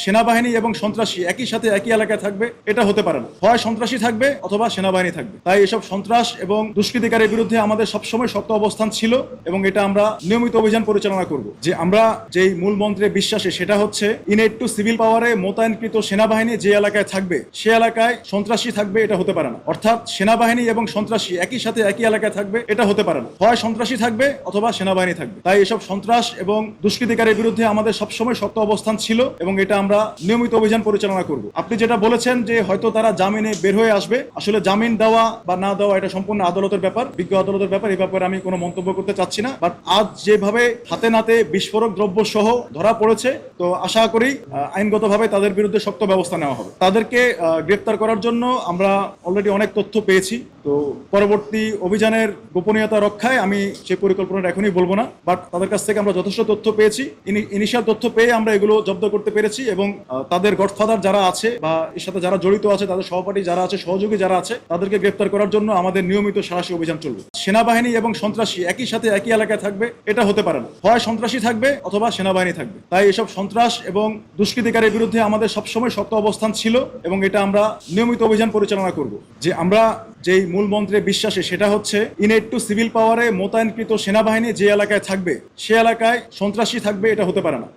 সেনাবাহিনী এবং সন্ত্রাসী একই সাথে একই এলাকায় থাকবে এটা হতে পারে না। হয় সন্ত্রাসী থাকবে অথবা সেনাবাহিনী থাকবে। তাই এসব সন্ত্রাস এবং দুষ্কৃতিকারীর বিরুদ্ধে আমাদের সবসময় শক্ত অবস্থান ছিল এবং এটা আমরা নিয়মিত অভিযান পরিচালনা করব। যে আমরা যেই মূল মন্ত্রে বিশ্বাসী সেটা হচ্ছে ইনএড টু সিভিল পাওয়ারে মোতায়েনকৃত সেনাবাহিনী যে এলাকায় থাকবে সে এলাকায় সন্ত্রাসী থাকবে এটা হতে পারে না। অর্থাৎ সেনাবাহিনী এবং সন্ত্রাসী একই সাথে একই এলাকায় থাকবে এটা হতে পারে না। হয় সন্ত্রাসী থাকবে অথবা সেনাবাহিনী থাকবে। তাই এসব সন্ত্রাস এবং দুষ্কৃতিকারীর বিরুদ্ধে আমাদের সবসময় শক্ত অবস্থান ছিল এবং এটা আমরা নিয়মিত অভিযান পরিচালনা করব। আপনি যেটা বলেছেন যে হয়তো তারা জামিনে বের হয়ে আসবে, আসলে জামিন দেওয়া বা না দেওয়া এটা সম্পূর্ণ আদালতের ব্যাপার, বিজ্ঞ আদালতের ব্যাপার। এই ব্যাপারে আমি কোনো মন্তব্য করতে চাচ্ছি না। বাট আজ যেভাবে হাতে নাতে বিস্ফোরক দ্রব্য সহ ধরা পড়েছে, তো আশা করি আইনগতভাবে তাদের বিরুদ্ধে শক্ত ব্যবস্থা নেওয়া হবে। তাদেরকে গ্রেপ্তার করার জন্য আমরা অলরেডি অনেক তথ্য পেয়েছি। তো পরবর্তী অভিযানের গোপনীয়তা রক্ষায় আমি সেই পরিকল্পনাটা এখনই বলবো না। বাট তাদের কাছ থেকে আমরা যথেষ্ট তথ্য পেয়েছি, ইনিশিয়াল তথ্য পেয়ে আমরা এগুলো জব্দ করতে পেরেছি এবং তাদের গডফাদার যারা আছে বা এর সাথে যারা জড়িত আছে, তাদের সহপাঠী যারা আছে, সহযোগী যারা আছে, তাদেরকে গ্রেপ্তার করার জন্য আমাদের নিয়মিত সাহসী অভিযান চলবে। সেনাবাহিনী এবং সন্ত্রাসী একই সাথে একই এলাকায় থাকবে এটা হতে পারে না। হয় সন্ত্রাসী থাকবে অথবা সেনাবাহিনী থাকবে। তাই এসব সন্ত্রাস এবং দুষ্কৃতিকারীর বিরুদ্ধে আমাদের সবসময় শক্ত অবস্থান ছিল এবং এটা আমরা নিয়মিত অভিযান পরিচালনা করব। যে আমরা যেই মূল মন্ত্রে বিশ্বাসী সেটা হচ্ছে ইনএড টু সিভিল পাওয়ারে মোতায়েনকৃত সেনাবাহিনী যে এলাকায় থাকবে সে এলাকায় সন্ত্রাসী থাকবে এটা হতে পারে না।